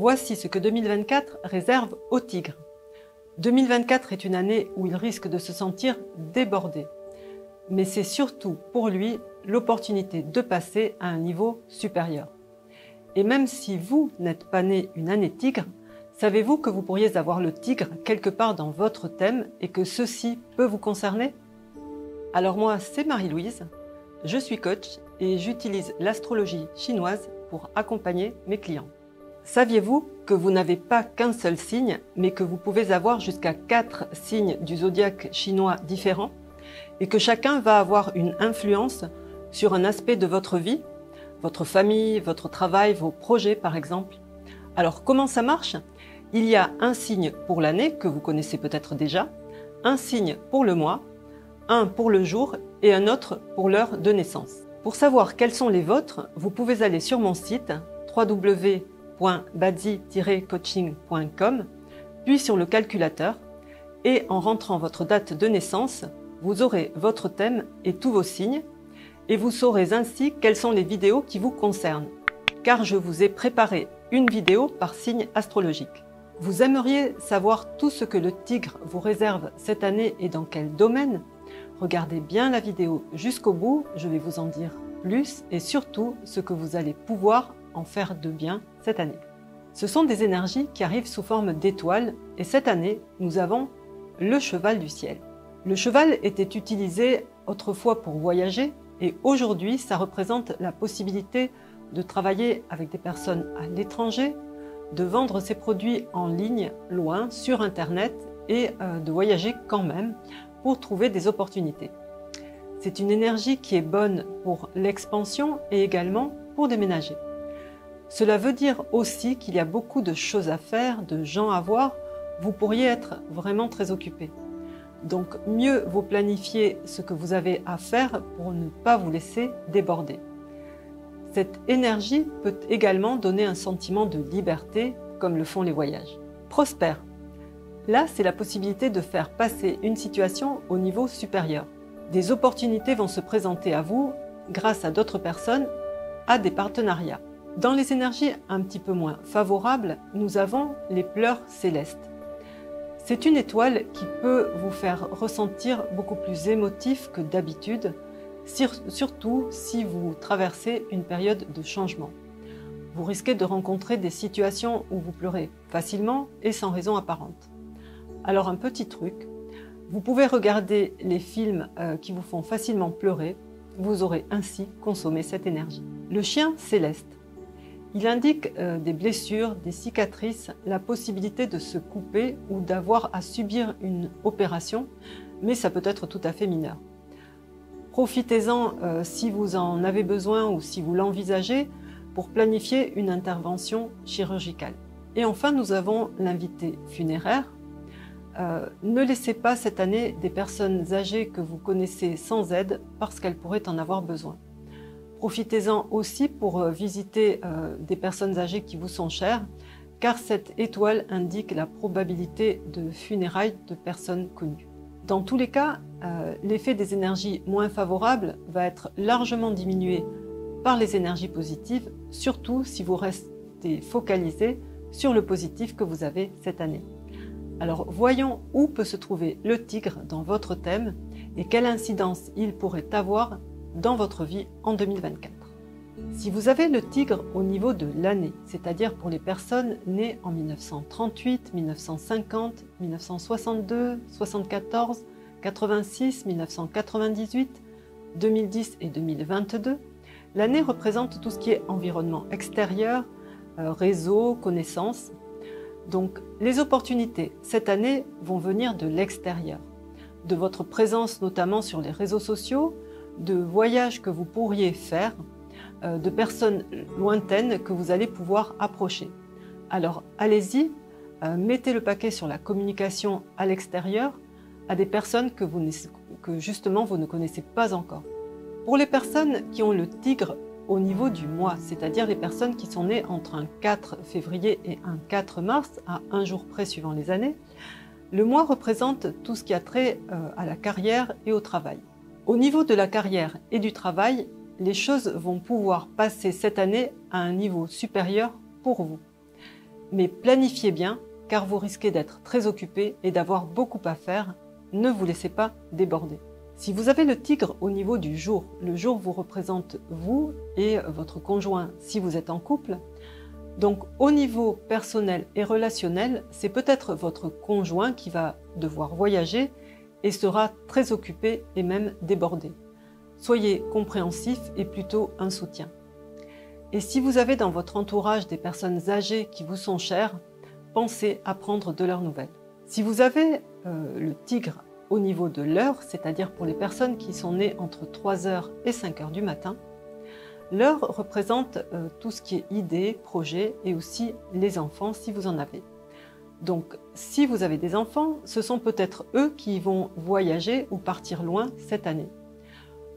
Voici ce que 2024 réserve au Tigre. 2024 est une année où il risque de se sentir débordé. Mais c'est surtout pour lui l'opportunité de passer à un niveau supérieur. Et même si vous n'êtes pas né une année Tigre, savez-vous que vous pourriez avoir le Tigre quelque part dans votre thème et que ceci peut vous concerner? Alors moi, c'est Marie-Louise, je suis coach et j'utilise l'astrologie chinoise pour accompagner mes clients. Saviez-vous que vous n'avez pas qu'un seul signe, mais que vous pouvez avoir jusqu'à 4 signes du zodiaque chinois différents et que chacun va avoir une influence sur un aspect de votre vie, votre famille, votre travail, vos projets par exemple? Alors comment ça marche? Il y a un signe pour l'année que vous connaissez peut-être déjà, un signe pour le mois, un pour le jour et un autre pour l'heure de naissance. Pour savoir quels sont les vôtres, vous pouvez aller sur mon site www.badzi-coaching.com, puis sur le calculateur, et en rentrant votre date de naissance, vous aurez votre thème et tous vos signes, et vous saurez ainsi quelles sont les vidéos qui vous concernent, car je vous ai préparé une vidéo par signe astrologique. Vous aimeriez savoir tout ce que le Tigre vous réserve cette année et dans quel domaine? Regardez bien la vidéo jusqu'au bout, je vais vous en dire plus et surtout ce que vous allez pouvoir en faire de bien cette année. Ce sont des énergies qui arrivent sous forme d'étoiles et cette année, nous avons le cheval du ciel. Le cheval était utilisé autrefois pour voyager et aujourd'hui, ça représente la possibilité de travailler avec des personnes à l'étranger, de vendre ses produits en ligne, loin, sur Internet et de voyager quand même pour trouver des opportunités. C'est une énergie qui est bonne pour l'expansion et également pour déménager. Cela veut dire aussi qu'il y a beaucoup de choses à faire, de gens à voir, vous pourriez être vraiment très occupé. Donc mieux vaut planifier ce que vous avez à faire pour ne pas vous laisser déborder. Cette énergie peut également donner un sentiment de liberté, comme le font les voyages. Prospère. Là, c'est la possibilité de faire passer une situation au niveau supérieur. Des opportunités vont se présenter à vous grâce à d'autres personnes, à des partenariats. Dans les énergies un petit peu moins favorables, nous avons les pleurs célestes. C'est une étoile qui peut vous faire ressentir beaucoup plus émotif que d'habitude, surtout si vous traversez une période de changement. Vous risquez de rencontrer des situations où vous pleurez facilement et sans raison apparente. Alors un petit truc, vous pouvez regarder les films qui vous font facilement pleurer, vous aurez ainsi consommé cette énergie. Le chien céleste. Il indique des blessures, des cicatrices, la possibilité de se couper ou d'avoir à subir une opération, mais ça peut être tout à fait mineur. Profitez-en si vous en avez besoin ou si vous l'envisagez pour planifier une intervention chirurgicale. Et enfin, nous avons l'invité funéraire. Ne laissez pas cette année des personnes âgées que vous connaissez sans aide parce qu'elles pourraient en avoir besoin. Profitez-en aussi pour visiter des personnes âgées qui vous sont chères, car cette étoile indique la probabilité de funérailles de personnes connues. Dans tous les cas, l'effet des énergies moins favorables va être largement diminué par les énergies positives, surtout si vous restez focalisé sur le positif que vous avez cette année. Alors voyons où peut se trouver le Tigre dans votre thème et quelle incidence il pourrait avoir dans votre vie en 2024. Si vous avez le Tigre au niveau de l'année, c'est-à-dire pour les personnes nées en 1938, 1950, 1962, 74, 86, 1998, 2010 et 2022, l'année représente tout ce qui est environnement extérieur, réseau, connaissances. Donc les opportunités cette année vont venir de l'extérieur, de votre présence notamment sur les réseaux sociaux, de voyages que vous pourriez faire, de personnes lointaines que vous allez pouvoir approcher. Alors allez-y, mettez le paquet sur la communication à l'extérieur à des personnes que justement vous ne connaissez pas encore. Pour les personnes qui ont le Tigre au niveau du mois, c'est-à-dire les personnes qui sont nées entre un 4 février et un 4 mars, à un jour près suivant les années, le mois représente tout ce qui a trait à la carrière et au travail. Au niveau de la carrière et du travail, les choses vont pouvoir passer cette année à un niveau supérieur pour vous. Mais planifiez bien car vous risquez d'être très occupé et d'avoir beaucoup à faire. Ne vous laissez pas déborder. Si vous avez le tigre au niveau du jour, le jour vous représente vous et votre conjoint si vous êtes en couple. Donc au niveau personnel et relationnel, c'est peut-être votre conjoint qui va devoir voyager et sera très occupé et même débordé. Soyez compréhensif et plutôt un soutien. Et si vous avez dans votre entourage des personnes âgées qui vous sont chères, pensez à prendre de leurs nouvelles. Si vous avez le tigre au niveau de l'heure, c'est-à-dire pour les personnes qui sont nées entre 3h et 5h du matin, l'heure représente tout ce qui est idées, projets et aussi les enfants si vous en avez. Donc si vous avez des enfants, ce sont peut-être eux qui vont voyager ou partir loin cette année.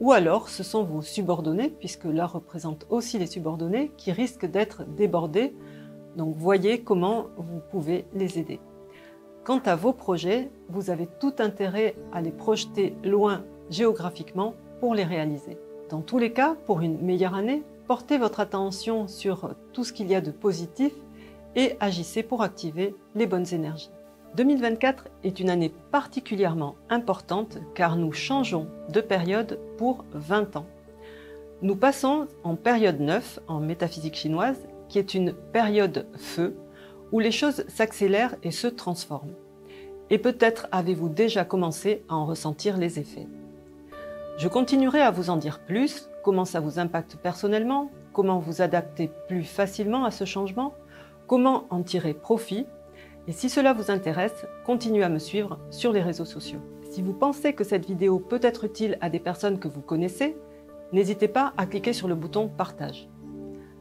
Ou alors ce sont vos subordonnés, puisque l'heure représente aussi les subordonnés qui risquent d'être débordés. Donc voyez comment vous pouvez les aider. Quant à vos projets, vous avez tout intérêt à les projeter loin géographiquement pour les réaliser. Dans tous les cas, pour une meilleure année, portez votre attention sur tout ce qu'il y a de positif et agissez pour activer les bonnes énergies. 2024 est une année particulièrement importante car nous changeons de période pour 20 ans. Nous passons en période 9 en métaphysique chinoise, qui est une période feu, où les choses s'accélèrent et se transforment. Et peut-être avez-vous déjà commencé à en ressentir les effets. Je continuerai à vous en dire plus, comment ça vous impacte personnellement, comment vous adapter plus facilement à ce changement, comment en tirer profit. Et si cela vous intéresse, continuez à me suivre sur les réseaux sociaux. Si vous pensez que cette vidéo peut être utile à des personnes que vous connaissez, n'hésitez pas à cliquer sur le bouton partage.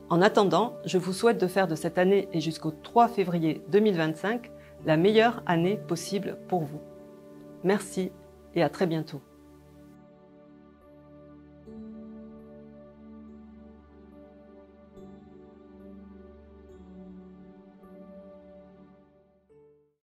En attendant, je vous souhaite de faire de cette année et jusqu'au 3 février 2025 la meilleure année possible pour vous. Merci et à très bientôt.